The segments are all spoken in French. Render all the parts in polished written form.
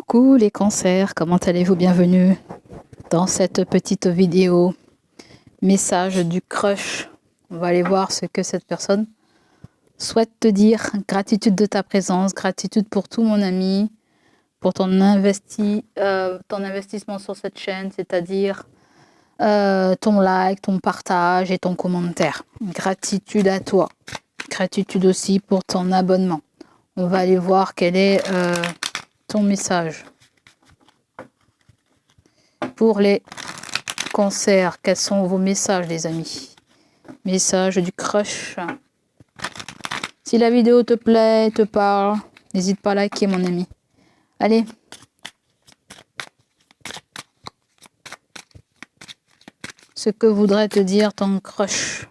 Coucou les cancers, comment allez-vous? Bienvenue dans cette petite vidéo. Message du crush. On va aller voir ce que cette personne souhaite te dire. Gratitude de ta présence, gratitude pour tout mon ami, pour ton investissement sur cette chaîne, c'est-à-dire ton like, ton partage et ton commentaire. Gratitude à toi. Gratitude aussi pour ton abonnement. On va aller voir quel est ton message. Pour les cancers, quels sont vos messages, les amis? Message du crush. Si la vidéo te plaît, te parle, n'hésite pas à liker, mon ami. Allez. Ce que voudrait te dire ton crush.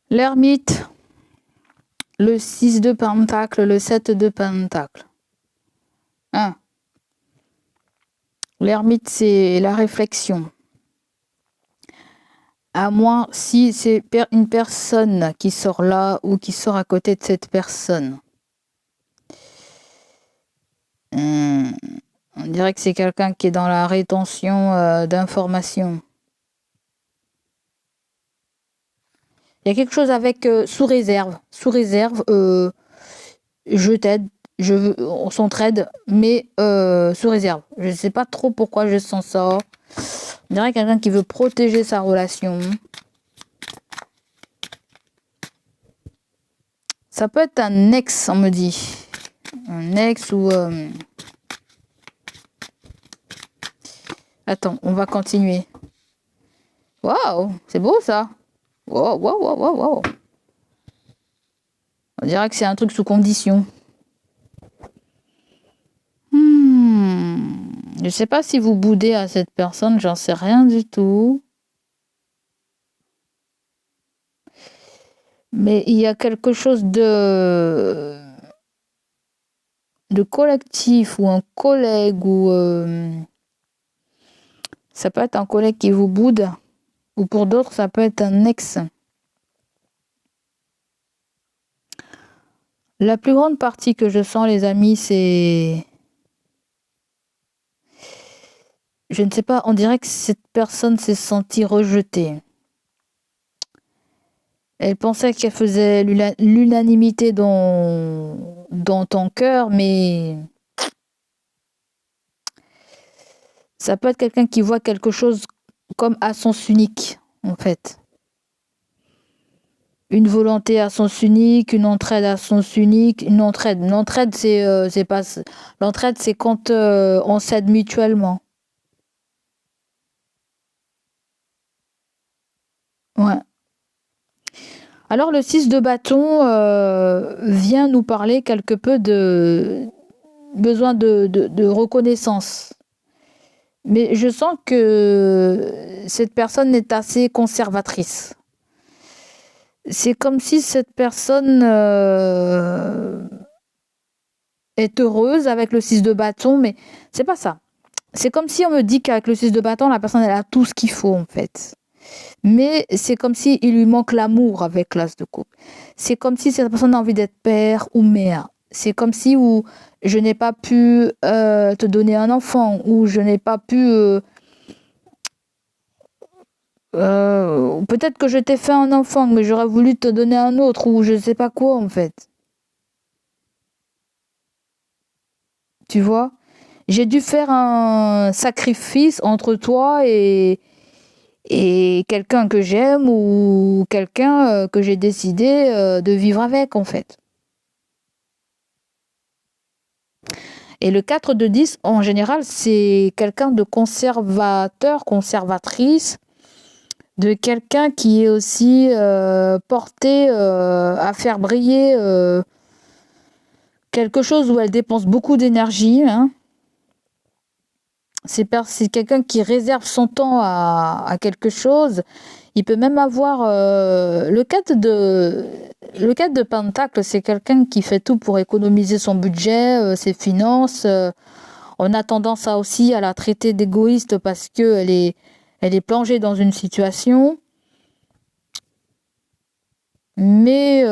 L'ermite, le 6 de pentacle, le 7 de pentacle. L'ermite, c'est la réflexion. À moins si c'est une personne qui sort là ou qui sort à côté de cette personne. On dirait que c'est quelqu'un qui est dans la rétention d'informations. Il y a quelque chose avec sous réserve. Sous réserve, je t'aide, on s'entraide, mais sous réserve. Je ne sais pas trop pourquoi je sens ça. On dirait quelqu'un qui veut protéger sa relation. Ça peut être un ex, on me dit. Un ex ou... Attends, on va continuer. Waouh, c'est beau ça. Wow, wow, wow, wow, wow. On dirait que c'est un truc sous condition. Je sais pas si vous boudez à cette personne, j'en sais rien du tout. Mais il y a quelque chose de collectif ou un collègue ou ça peut être un collègue qui vous boude ou pour d'autres ça peut être un ex. La plus grande partie que je sens, les amis, c'est... Je ne sais pas, on dirait que cette personne s'est sentie rejetée. Elle pensait qu'elle faisait l'unanimité dans ton cœur, mais ça peut être quelqu'un qui voit quelque chose comme à sens unique, en fait. Une volonté à sens unique, une entraide à sens unique, L'entraide, c'est pas... L'entraide, c'est quand on s'aide mutuellement. Ouais. Alors le 6 de bâton vient nous parler quelque peu de besoin de reconnaissance. Mais je sens que cette personne est assez conservatrice. C'est comme si cette personne est heureuse avec le 6 de bâton, mais c'est pas ça. C'est comme si on me dit qu'avec le 6 de bâton, la personne elle a tout ce qu'il faut en fait. Mais c'est comme si il lui manque l'amour avec l'as de coupe. C'est comme si cette personne a envie d'être père ou mère. C'est comme si où je n'ai pas pu te donner un enfant, ou je n'ai pas pu... peut-être que je t'ai fait un enfant, mais j'aurais voulu te donner un autre, ou je ne sais pas quoi en fait. Tu vois? J'ai dû faire un sacrifice entre toi et quelqu'un que j'aime ou quelqu'un que j'ai décidé de vivre avec, en fait. Et le 4 de 10, en général, c'est quelqu'un de conservateur, conservatrice, de quelqu'un qui est aussi porté à faire briller quelque chose où elle dépense beaucoup d'énergie, hein. C'est quelqu'un qui réserve son temps à quelque chose. Il peut même avoir le 4 de Pentacle, c'est quelqu'un qui fait tout pour économiser son budget, ses finances. On a tendance aussi à la traiter d'égoïste parce que elle est plongée dans une situation. Mais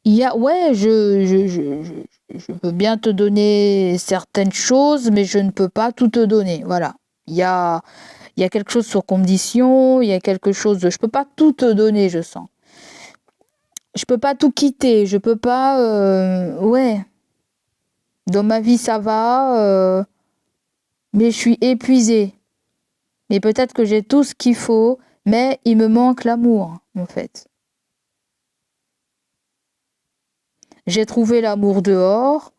ouais, je peux bien te donner certaines choses, mais je ne peux pas tout te donner. Voilà. Il y a quelque chose sur condition, il y a quelque chose je peux pas tout te donner, je sens. Je peux pas tout quitter, je peux pas, ouais. Dans ma vie, ça va, mais je suis épuisée. Mais peut-être que j'ai tout ce qu'il faut, mais il me manque l'amour, en fait. J'ai trouvé l'amour dehors,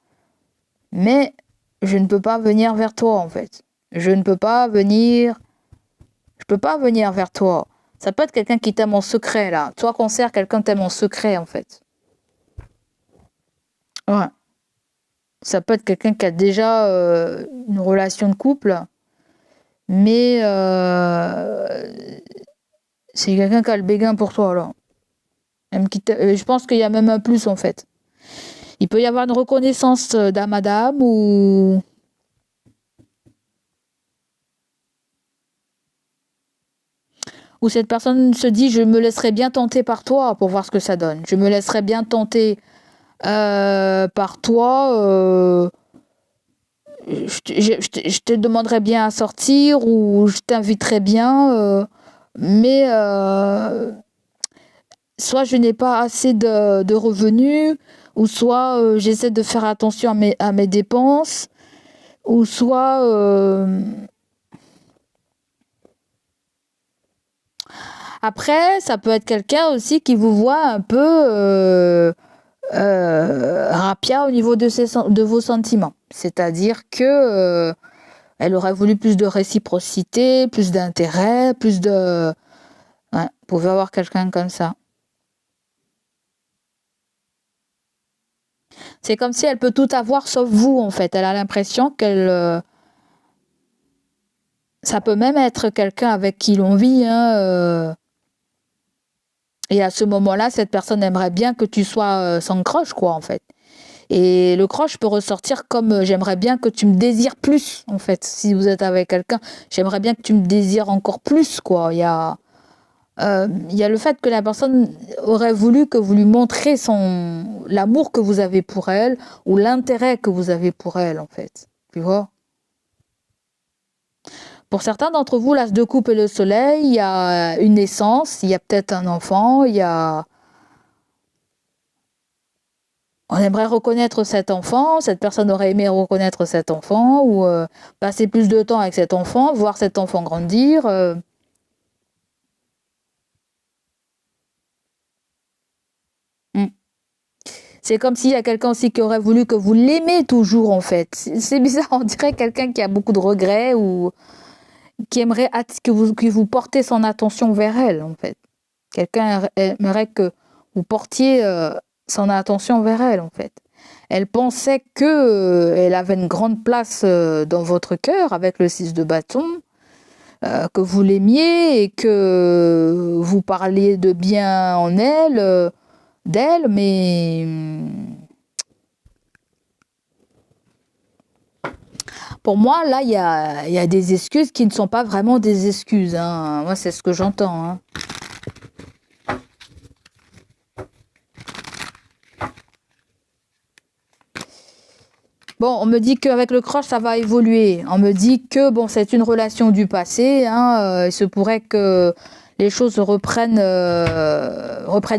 mais je ne peux pas venir vers toi, en fait. Je ne peux pas venir, je peux pas venir vers toi. Ça peut être quelqu'un qui t'aime en secret, là. Toi, concert, quelqu'un t'aime en secret, en fait. Ouais. Ça peut être quelqu'un qui a déjà une relation de couple, mais c'est quelqu'un qui a le béguin pour toi, là. Je pense qu'il y a même un plus, en fait. Il peut y avoir une reconnaissance d'âme à d'âme où cette personne se dit je me laisserai bien tenter par toi pour voir ce que ça donne. Je me laisserai bien tenter par toi. Je te demanderai bien à sortir ou je t'inviterai bien. Mais soit je n'ai pas assez de revenus, ou soit j'essaie de faire attention à mes dépenses, ou soit après ça peut être quelqu'un aussi qui vous voit un peu rapia au niveau de vos sentiments, c'est-à-dire que elle aurait voulu plus de réciprocité, plus d'intérêt, plus de ouais, vous pouvez avoir quelqu'un comme ça. C'est comme si elle peut tout avoir sauf vous, en fait. Elle a l'impression qu'elle ça peut même être quelqu'un avec qui l'on vit, hein, et à ce moment-là, cette personne aimerait bien que tu sois sans croche, quoi, en fait. Et le croche peut ressortir comme j'aimerais bien que tu me désires plus, en fait. Si vous êtes avec quelqu'un, j'aimerais bien que tu me désires encore plus, quoi. Il y a le fait que la personne aurait voulu que vous lui montrez l'amour que vous avez pour elle ou l'intérêt que vous avez pour elle, en fait. Tu vois? Pour certains d'entre vous, l'as de coupe et le soleil, il y a une naissance, il y a peut-être un enfant, on aimerait reconnaître cet enfant, cette personne aurait aimé reconnaître cet enfant ou passer plus de temps avec cet enfant, voir cet enfant grandir. Hmm. C'est comme s'il y a quelqu'un aussi qui aurait voulu que vous l'aimez toujours, en fait. C'est bizarre, on dirait quelqu'un qui a beaucoup de regrets ou qui aimerait que vous portez son attention vers elle, en fait. Quelqu'un aimerait que vous portiez son attention vers elle, en fait. Elle pensait que elle avait une grande place dans votre cœur avec le 6 de bâton, que vous l'aimiez et que vous parliez de bien en elle, d'elle, mais pour moi, là, il y a des excuses qui ne sont pas vraiment des excuses. Hein. Moi, c'est ce que j'entends. Hein. Bon, on me dit qu'avec le crush, ça va évoluer. On me dit que bon, c'est une relation du passé. Hein, il se pourrait que les choses reprennent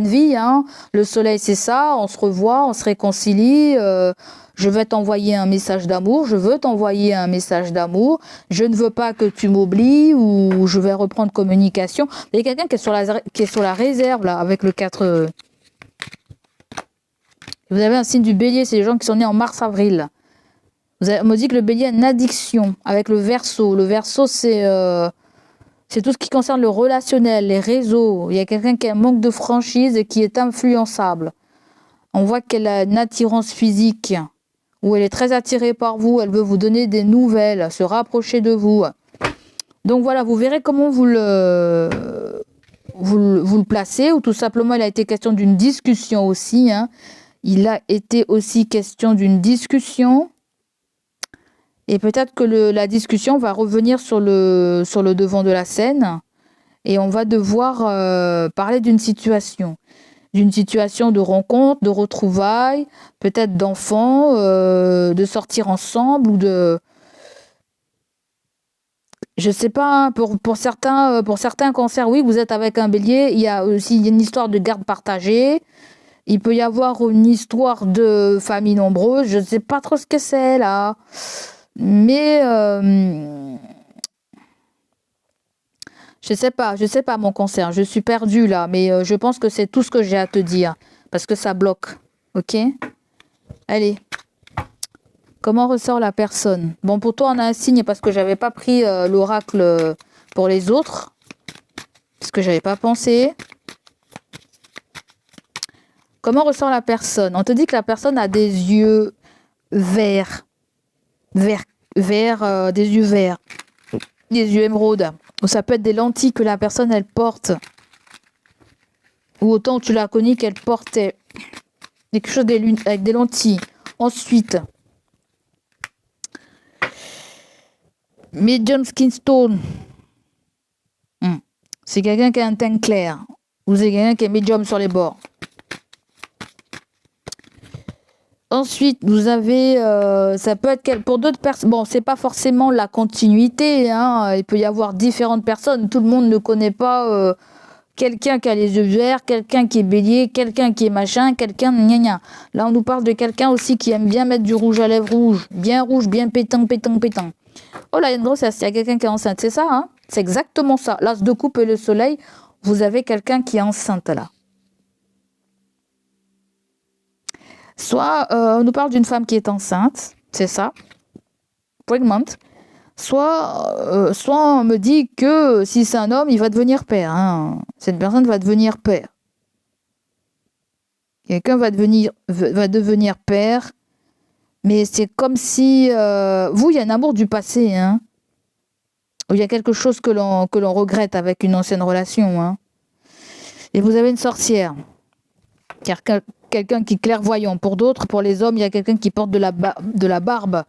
vie. Hein. Le soleil, c'est ça. On se revoit, on se réconcilie. Je vais t'envoyer un message d'amour. Je veux t'envoyer un message d'amour. Je ne veux pas que tu m'oublies ou je vais reprendre communication. Il y a quelqu'un qui est sur la réserve là avec le 4. Vous avez un signe du bélier. C'est les gens qui sont nés en mars-avril. On me dit que le bélier a une addiction avec le verseau. Le verseau, c'est tout ce qui concerne le relationnel, les réseaux. Il y a quelqu'un qui a un manque de franchise et qui est influençable. On voit qu'elle a une attirance physique ou elle est très attirée par vous, elle veut vous donner des nouvelles, se rapprocher de vous. Donc voilà, vous verrez comment vous le placez, ou tout simplement il a été question d'une discussion aussi. Hein. Il a été aussi question d'une discussion. Et peut-être que la discussion va revenir sur le devant de la scène. Et on va devoir parler d'une situation de rencontre, de retrouvailles, peut-être d'enfants, de sortir ensemble ou de... Je sais pas, hein, pour certains cancers, oui, vous êtes avec un bélier, il y a aussi une histoire de garde partagée, il peut y avoir une histoire de famille nombreuse, je ne sais pas trop ce que c'est là, mais je sais pas mon cancer, je suis perdue là, mais je pense que c'est tout ce que j'ai à te dire, parce que ça bloque, ok? Allez. Comment ressort la personne? Bon, pour toi, on a un signe parce que j'avais pas pris l'oracle pour les autres. Parce que j'avais pas pensé. Comment ressort la personne? On te dit que la personne a des yeux verts. Des yeux verts. Des yeux émeraudes. Ou ça peut être des lentilles que la personne, elle porte. Ou autant tu l'as connue qu'elle portait quelque chose avec des lentilles. Ensuite... Medium skin stone. C'est quelqu'un qui a un teint clair. Ou c'est quelqu'un qui est medium sur les bords. Ensuite, vous avez... ça peut être... Pour d'autres personnes... Bon, c'est pas forcément la continuité. Hein, il peut y avoir différentes personnes. Tout le monde ne connaît pas... quelqu'un qui a les yeux verts, quelqu'un qui est bélier, quelqu'un qui est machin, quelqu'un gna gna. Là, on nous parle de quelqu'un aussi qui aime bien mettre du rouge à lèvres rouge. Bien pétant. Oh là, il y a une grossesse, il y a quelqu'un qui est enceinte, c'est ça, hein? C'est exactement ça. L'as de coupe et le soleil, vous avez quelqu'un qui est enceinte là. Soit on nous parle d'une femme qui est enceinte, c'est ça, pregnant. Soit on me dit que si c'est un homme, il va devenir père. Hein. Cette personne va devenir père. Quelqu'un va devenir père. Mais c'est comme si... vous, il y a un amour du passé. Hein. Il y a quelque chose que l'on regrette avec une ancienne relation. Hein. Et vous avez une sorcière. Quelqu'un qui est clairvoyant. Pour d'autres, pour les hommes, il y a quelqu'un qui porte de la barbe.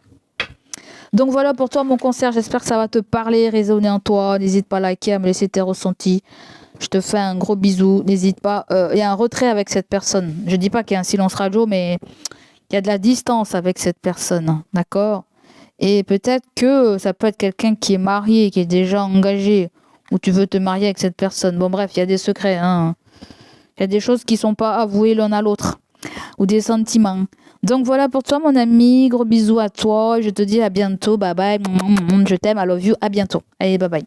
Donc voilà pour toi mon cancer, j'espère que ça va te parler, résonner en toi. N'hésite pas à liker, à me laisser tes ressentis. Je te fais un gros bisou, n'hésite pas. Il y a un retrait avec cette personne. Je dis pas qu'il y a un silence radio, mais il y a de la distance avec cette personne, d'accord? Et peut-être que ça peut être quelqu'un qui est marié, qui est déjà engagé, ou tu veux te marier avec cette personne. Bon bref, il y a des secrets, hein. Il y a des choses qui sont pas avouées l'un à l'autre, ou des sentiments. Donc voilà pour toi mon ami, gros bisous à toi, je te dis à bientôt, bye bye, je t'aime, I love you, à bientôt. Allez, bye bye.